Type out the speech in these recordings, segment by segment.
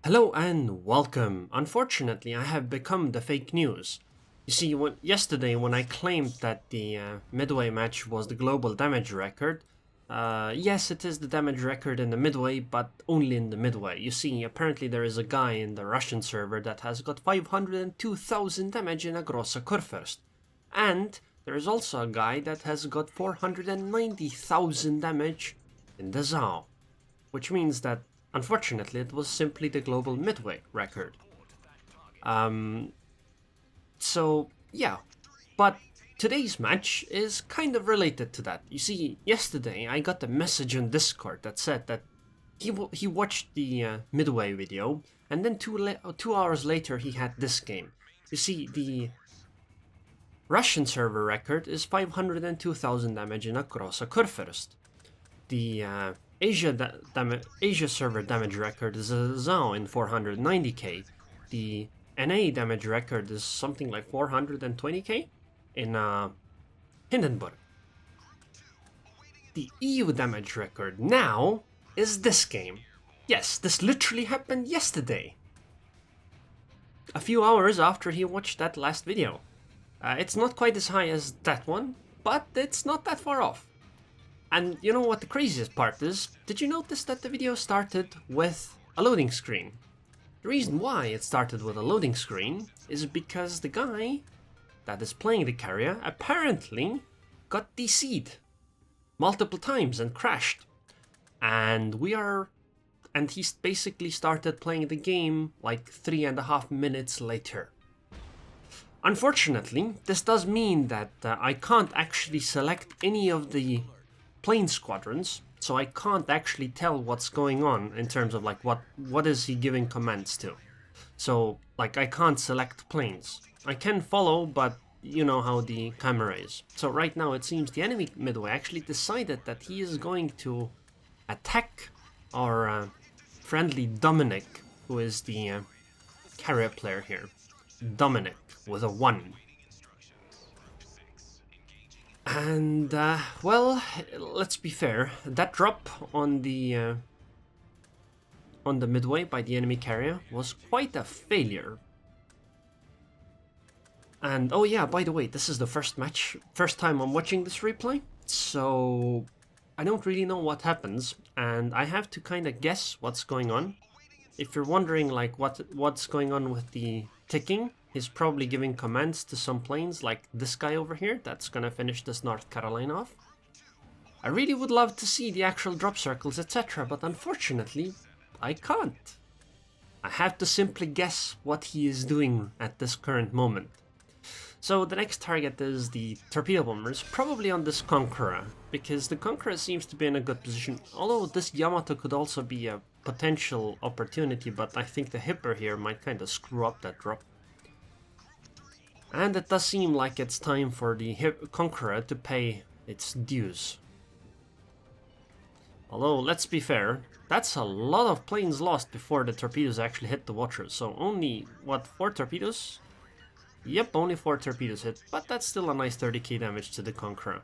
Hello and welcome. Unfortunately, I have become the fake news. You see, yesterday when I claimed that the Midway match was the global damage record, yes, it is the damage record in the Midway, but only in the Midway. You see, apparently there is a guy in the Russian server that has got 502,000 damage in a Grosse Kurfürst. And there is also a guy that has got 490,000 damage in the Zao. Which means that, unfortunately, it was simply the global Midway record. So, yeah. But today's match is kind of related to that. You see, yesterday I got a message on Discord that said that he watched the Midway video, and then 2 hours later he had this game. You see, the Russian server record is 502,000 damage in a Grosse Kurfürst. The Asia server damage record is a Zao in 490k. The NA damage record is something like 420k in Hindenburg. The EU damage record now is this game. Yes, this literally happened yesterday. A few hours after he watched that last video. It's not quite as high as that one, but it's not that far off. And you know what the craziest part is? Did you notice that the video started with a loading screen? The reason why it started with a loading screen is because the guy that is playing the carrier apparently got DC'd multiple times and crashed. And he basically started playing the game like 3.5 minutes later. Unfortunately, this does mean that I can't actually select any of the plane squadrons, so I can't actually tell what's going on in terms of like what is he giving commands to. So like I can't select planes. I can follow, but you know how the camera is. So right now it seems the enemy Midway actually decided that he is going to attack our friendly Dominic, who is the carrier player here. Dominic with a 1. And, well, let's be fair, that drop on the Midway by the enemy carrier was quite a failure. And, oh yeah, by the way, this is the first time I'm watching this replay, so I don't really know what happens, and I have to kind of guess what's going on. If you're wondering, like, what's going on with the ticking, he's probably giving commands to some planes like this guy over here that's gonna finish this North Carolina off. I really would love to see the actual drop circles, etc., but unfortunately, I can't. I have to simply guess what he is doing at this current moment. So the next target is the torpedo bombers, probably on this Conqueror, because the Conqueror seems to be in a good position, although this Yamato could also be a potential opportunity, but I think the Hipper here might kind of screw up that drop. And it does seem like it's time for the Conqueror to pay its dues. Although, let's be fair, that's a lot of planes lost before the torpedoes actually hit the Watchers. So only, what, 4 torpedoes? Yep, only 4 torpedoes hit, but that's still a nice 30k damage to the Conqueror.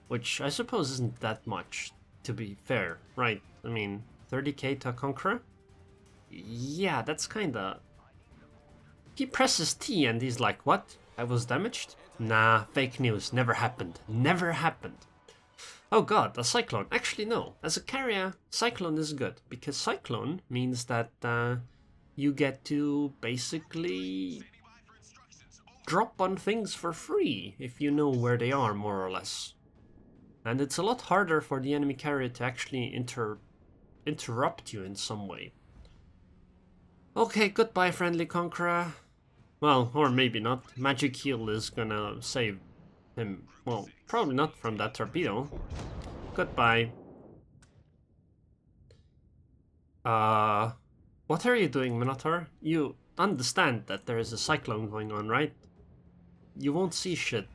Which I suppose isn't that much, to be fair, right? I mean, 30k to a Conqueror? Yeah, that's kinda... He presses T and he's like, what? I was damaged? Nah, fake news, never happened. Never happened. Oh god, a Cyclone. Actually no, as a carrier, Cyclone is good, because Cyclone means that you get to basically drop on things for free if you know where they are, more or less. And it's a lot harder for the enemy carrier to actually interrupt you in some way. Okay, goodbye friendly Conqueror. Well, or maybe not. Magic Heal is gonna save him. Well, probably not from that torpedo. Goodbye. What are you doing, Minotaur? You understand that there is a cyclone going on, right? You won't see shit.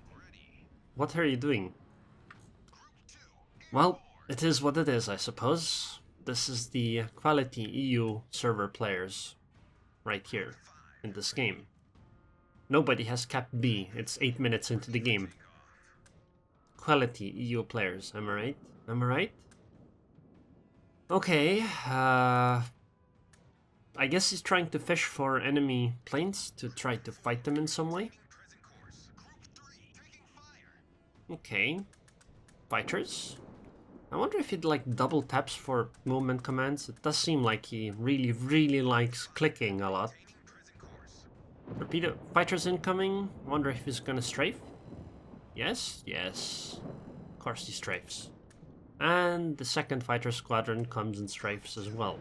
What are you doing? Well, it is what it is, I suppose. This is the quality EU server players right here in this game. Nobody has capped B. It's 8 minutes into the game. Quality EU players, am I right? Am I right? Okay, I guess he's trying to fish for enemy planes to try to fight them in some way. Okay. Fighters. I wonder if he'd like double taps for movement commands. It does seem like he really, really likes clicking a lot. Torpedo fighters incoming. I wonder if he's gonna strafe. Yes, yes. Of course he strafes. And the second fighter squadron comes and strafes as well.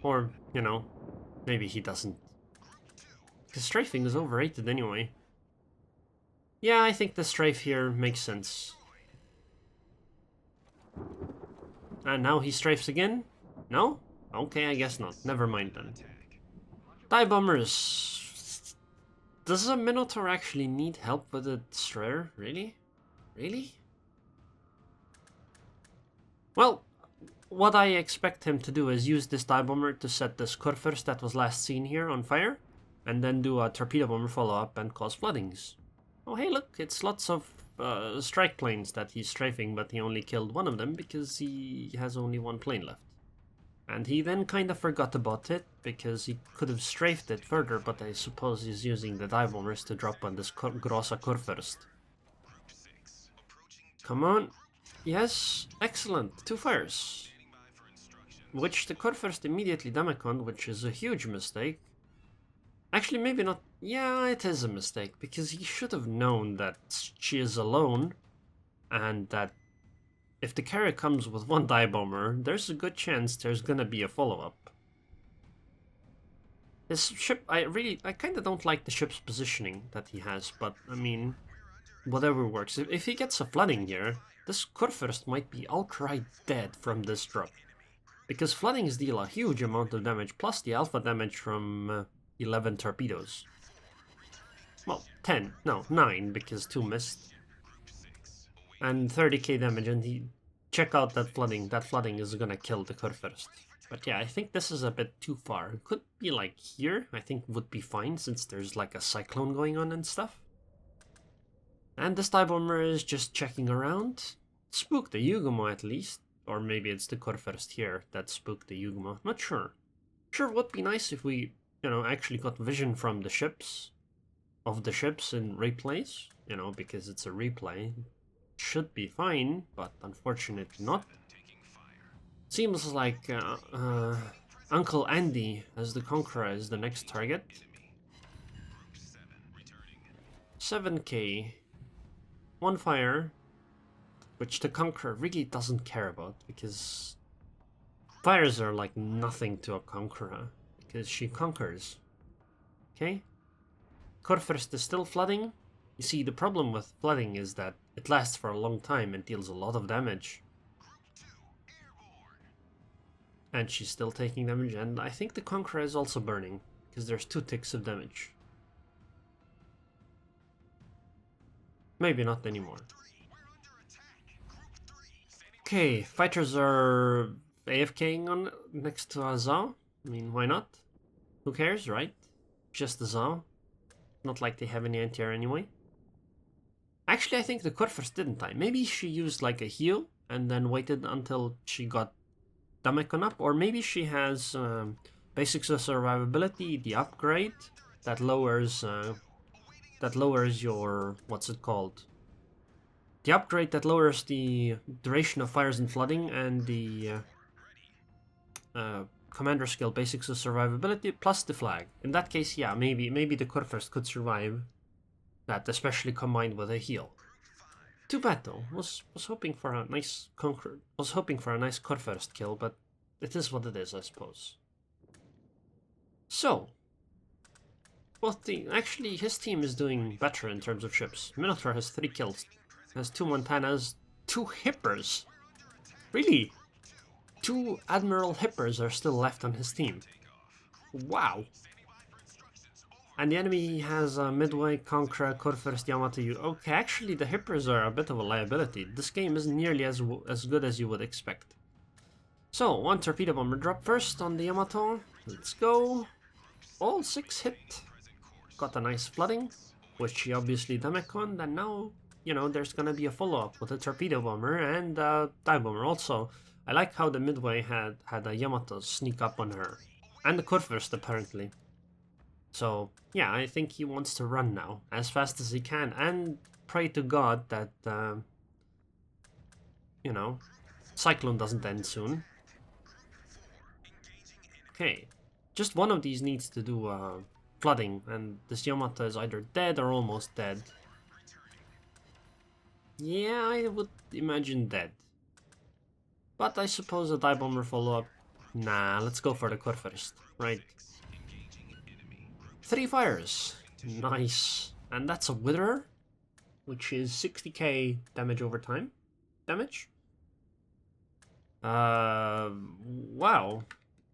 Or, you know, maybe he doesn't. Because strafing is overrated anyway. Yeah, I think the strafe here makes sense. And now he strafes again? No? Okay, I guess not. Never mind then. Dive bombers. Does a Minotaur actually need help with a destroyer? Really? Really? Well, what I expect him to do is use this dive bomber to set this Kurfürst that was last seen here on fire, and then do a torpedo bomber follow-up and cause floodings. Oh hey look, it's lots of strike planes that he's strafing, but he only killed one of them because he has only one plane left. And he then kind of forgot about it, because he could have strafed it further, but I suppose he's using the dive bombers to drop on this Grossa Kurfürst. Come on. Yes, excellent. 2 fires. Which the Kurfürst immediately damaged, which is a huge mistake. Actually, maybe not. Yeah, it is a mistake, because he should have known that she is alone, and that if the carrier comes with 1 dive bomber, there's a good chance there's gonna be a follow-up. His ship, I kind of don't like the ship's positioning that he has, but I mean, whatever works. If he gets a flooding here, this Kurfürst might be outright dead from this drop. Because floodings deal a huge amount of damage, plus the alpha damage from 11 torpedoes. Well, 10, no, 9, because 2 missed. And 30k damage, and he... Check out that flooding. That flooding is gonna kill the Kurfürst. But yeah, I think this is a bit too far. It could be like here, I think would be fine, since there's like a cyclone going on and stuff. And this dive bomber is just checking around. Spooked the Yugumo at least. Or maybe it's the Kurfürst here that spooked the Yugumo. Not sure. Sure, would be nice if we, you know, actually got vision from the ships. Of the ships in replays. You know, because it's a replay. Should be fine, but unfortunately not. Seems like Uncle Andy as the Conqueror is the next target. 7k. 1 fire, which the Conqueror really doesn't care about, because fires are like nothing to a Conqueror, because she conquers. Okay? Kurfürst is still flooding. You see, the problem with flooding is that it lasts for a long time and deals a lot of damage. And she's still taking damage, and I think the Conqueror is also burning, because there's 2 ticks of damage. Maybe not anymore. Okay, fighters are AFKing on next to a Zao. I mean, why not? Who cares, right? Just the Zao. Not like they have any anti-air anyway. Actually, I think the Kurfürst didn't die. Maybe she used like a heal and then waited until she got Damekon up. Or maybe she has basics of survivability, the upgrade that lowers your, what's it called? The upgrade that lowers the duration of fires and flooding, and the commander skill basics of survivability plus the flag. In that case, yeah, maybe the Kurfürst could survive that, especially combined with a heal. Too bad though. Was hoping for a nice Kurfürst kill, but it is what it is, I suppose. So, actually his team is doing better in terms of ships. Minotaur has 3 kills, has 2 Montanas, 2 Hippers. Really? 2 Admiral Hippers are still left on his team. Wow. And the enemy has Midway, Conqueror, Kurfürst, Yamato. Okay, actually the Hippers are a bit of a liability. This game isn't nearly as good as you would expect. So, 1 torpedo bomber drop first on the Yamato. Let's go. All 6 hit. Got a nice flooding, which he obviously damaged, and now, you know, there's gonna be a follow-up with a torpedo bomber and a dive bomber also. I like how the Midway had a Yamato sneak up on her. And the Kurfürst, apparently. So, yeah, I think he wants to run now, as fast as he can, and pray to God that, you know, Cyclone doesn't end soon. Okay, just one of these needs to do flooding, and this Yamato is either dead or almost dead. Yeah, I would imagine dead. But I suppose a dive bomber follow-up. Nah, let's go for the core first. Right. 3 fires. Nice. And that's a Witherer, which is 60k damage over time. Damage? Wow.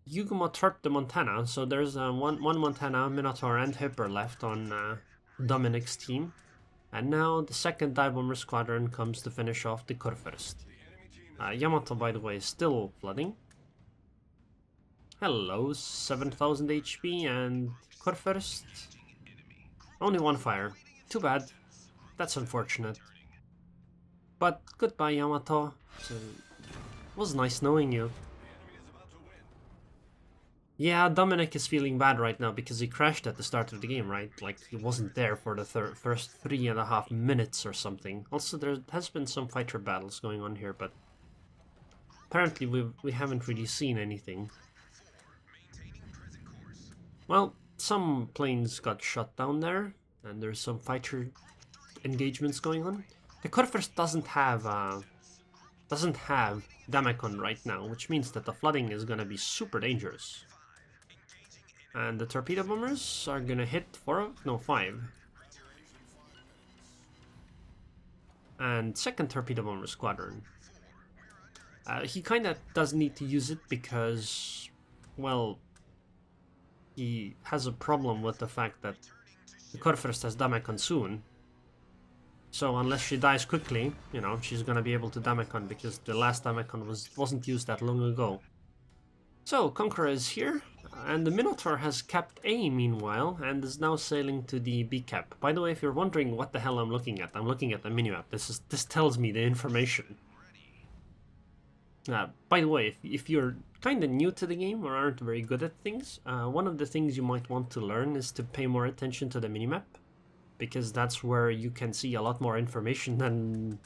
Yuguma turped the Montana, so there's one Montana, Minotaur, and Hipper left on Domin1c's team. And now the second dive bomber squadron comes to finish off the Kurfürst. Yamato, by the way, is still flooding. Hello, 7000 HP and Kurfürst. Only 1 fire. Too bad. That's unfortunate. But goodbye, Yamato. It was nice knowing you. Yeah, Domin1c is feeling bad right now because he crashed at the start of the game, right? Like, he wasn't there for the first 3.5 minutes or something. Also, there has been some fighter battles going on here, but apparently we haven't really seen anything. Well, some planes got shot down there, and there's some fighter engagements going on. The Kurfürst doesn't have Damacon right now, which means that the flooding is gonna be super dangerous. And the torpedo bombers are gonna hit 5. And second torpedo bomber squadron. He kinda does need to use it because, well, he has a problem with the fact that the Kurfürst has Damacon soon. So unless she dies quickly, you know, she's gonna be able to Damacon because the last Damacon wasn't used that long ago. So Conqueror is here, and the Minotaur has capped A meanwhile, and is now sailing to the B cap. By the way, if you're wondering what the hell I'm looking at the minimap. This tells me the information. By the way, if you're kind of new to the game or aren't very good at things, one of the things you might want to learn is to pay more attention to the minimap, because that's where you can see a lot more information than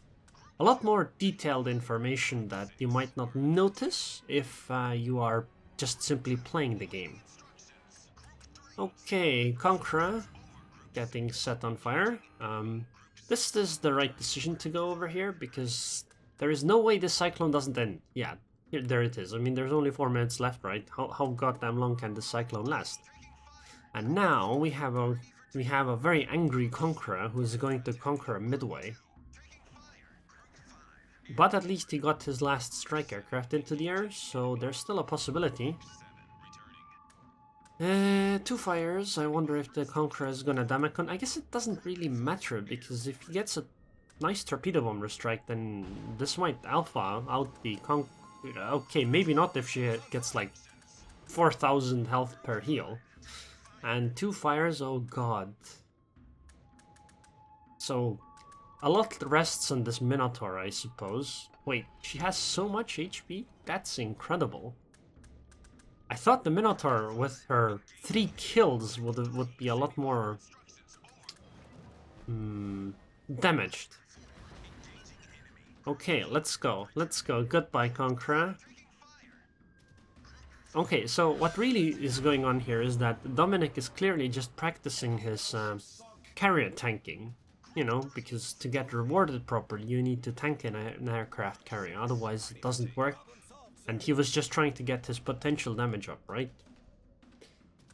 a lot more detailed information that you might not notice if you are just simply playing the game. Okay, Conqueror getting set on fire. This is the right decision to go over here because there is no way this cyclone doesn't end. Yeah, there it is. I mean, there's only 4 minutes left, right? How goddamn long can this cyclone last? And now we have a very angry Conqueror who is going to conquer Midway. But at least he got his last strike aircraft into the air, so there's still a possibility. 2 fires. I wonder if the Conqueror is gonna Damacon. I guess it doesn't really matter, because if he gets a nice torpedo bomber strike, then this might alpha out the Okay, maybe not if she gets like 4000 health per heal. And 2 fires, oh god. So a lot rests on this Minotaur, I suppose. Wait, she has so much HP? That's incredible. I thought the Minotaur with her 3 kills would be a lot more damaged. Okay, let's go. Let's go. Goodbye, Conqueror. Okay, so what really is going on here is that Domin1c is clearly just practicing his carrier tanking. You know, because to get rewarded properly, you need to tank an aircraft carrier, otherwise it doesn't work. And he was just trying to get his potential damage up, right?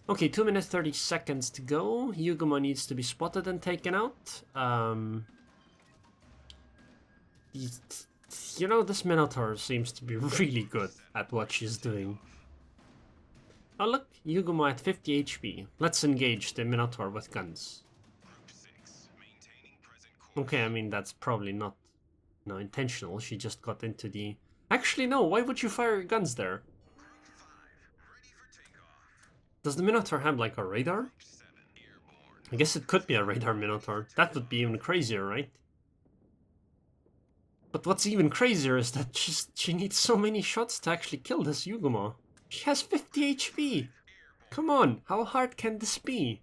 Okay, 2 minutes 30 seconds to go. Yuguma needs to be spotted and taken out. You know, this Minotaur seems to be really good at what she's doing. Oh look, Yuguma at 50 HP. Let's engage the Minotaur with guns. Okay, I mean, that's probably not intentional. She just got into the... Actually, no, why would you fire your guns there? Does the Minotaur have, like, a radar? I guess it could be a radar Minotaur. That would be even crazier, right? But what's even crazier is that she needs so many shots to actually kill this Yugumo. She has 50 HP! Come on, how hard can this be?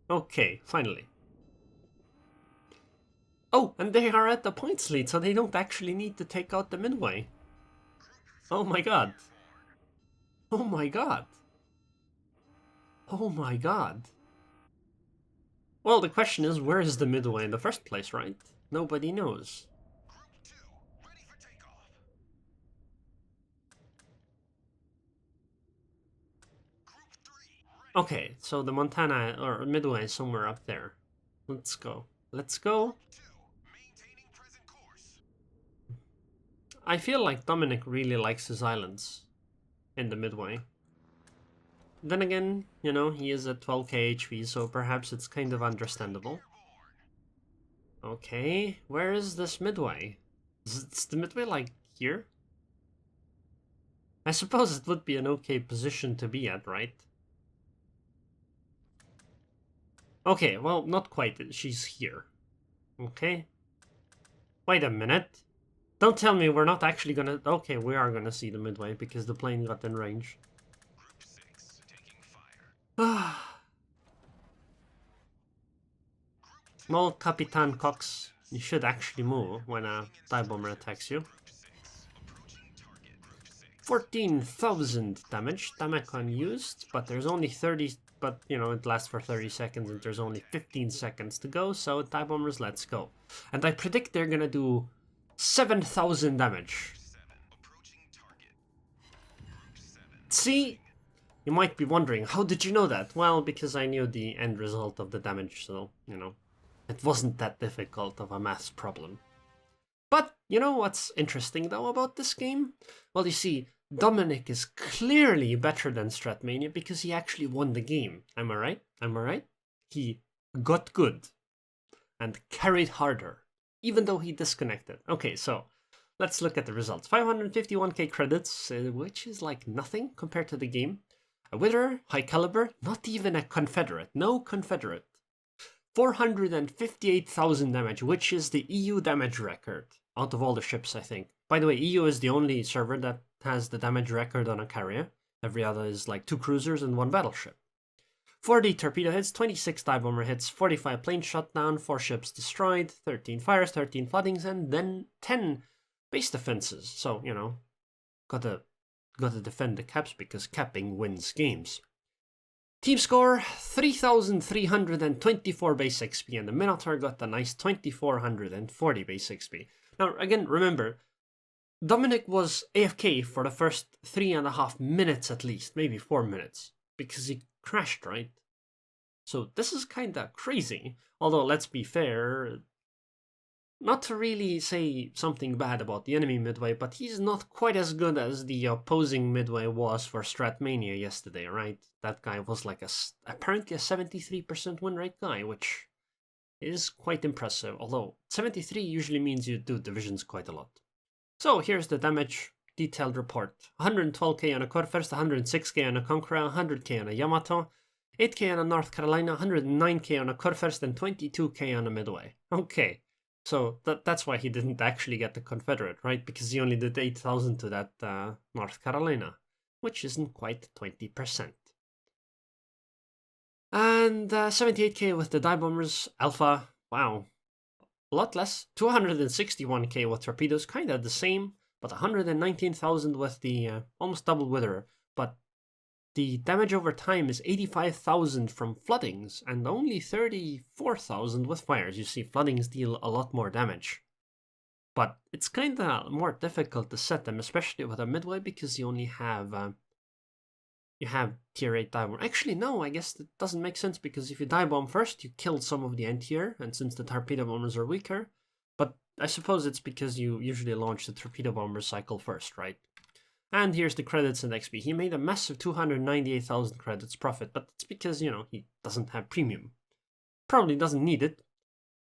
Okay, finally. Oh, and they are at the points lead, so they don't actually need to take out the Midway. Oh my god. Oh my god. Oh my god. Well, the question is, where is the Midway in the first place, right? Nobody knows. Okay, so the Montana, or Midway is somewhere up there. Let's go. Let's go. I feel like Dominic really likes his islands in the Midway. Then again, you know, he is at 12k HP, so perhaps it's kind of understandable. Okay, where is this Midway? Is the Midway like here? I suppose it would be an okay position to be at, right? Okay, well, not quite. She's here. Okay. Wait a minute. Don't tell me we're not actually gonna... Okay, we are gonna see the Midway because the plane got in range. Well, Capitan Cox, you should actually move when a TIE bomber attacks you. 14,000 damage, Damacon used, but there's only 30... But, you know, it lasts for 30 seconds and there's only 15 seconds to go, so TIE bombers, let's go. And I predict they're gonna do 7,000 damage. See? You might be wondering, how did you know that? Well, because I knew the end result of the damage, so, you know, it wasn't that difficult of a math problem. But, you know what's interesting, though, about this game? Well, you see, Dominic is clearly better than Stratmania because he actually won the game. Am I right? Am I right? He got good and carried harder, even though he disconnected. Okay, so let's look at the results. 551k credits, which is like nothing compared to the game. A Wither, High Caliber, not even a Confederate, no Confederate. 458,000 damage, which is the EU damage record out of all the ships, I think. By the way, EU is the only server that has the damage record on a carrier. Every other is like 2 cruisers and 1 battleship. 40 torpedo hits, 26 dive bomber hits, 45 plane shot down, 4 ships destroyed, 13 fires, 13 floodings, and then 10 base defenses. So, you know, gotta defend the caps because capping wins games. Team score, 3,324 base XP, and the Minotaur got a nice 2,440 base XP. Now, again, remember, Dominic was AFK for the first 3.5 minutes at least, maybe 4 minutes, because he crashed, right? So this is kinda crazy, although let's be fair, not to really say something bad about the enemy Midway, but he's not quite as good as the opposing Midway was for Stratmania yesterday, right? That guy was like apparently a 73% win rate guy, which is quite impressive, although 73 usually means you do divisions quite a lot. So here's the damage detailed report. 112k on a Corfirst, 106k on a Conqueror, 100k on a Yamato, 8k on a North Carolina, 109k on a Corfirst, and 22k on a Midway. Okay. So that's why he didn't actually get the Confederate, right? Because he only did 8,000 to that North Carolina, which isn't quite 20%. And 78k with the dive bombers, Alpha, wow, a lot less. 261k with torpedoes, kind of the same, but 119,000 with the almost double Wither. But the damage over time is 85,000 from floodings and only 34,000 with fires. You see, floodings deal a lot more damage. But it's kind of more difficult to set them, especially with a Midway, because you only have you have tier 8 dive bomb. Actually, no, I guess that doesn't make sense, because if you dive bomb first, you killed some of the end tier, and since the torpedo bombers are weaker. But I suppose it's because you usually launch the torpedo bomber cycle first, right? And here's the credits and XP. He made a massive 298,000 credits profit, but it's because, you know, he doesn't have premium. Probably doesn't need it.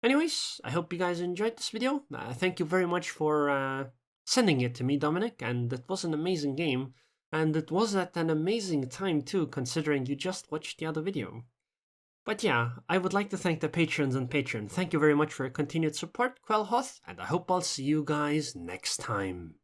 Anyways, I hope you guys enjoyed this video. Thank you very much for sending it to me, Dominic, and it was an amazing game. And it was at an amazing time too, considering you just watched the other video. But yeah, I would like to thank the patrons and patron. Thank you very much for your continued support, Quelhoth, and I hope I'll see you guys next time.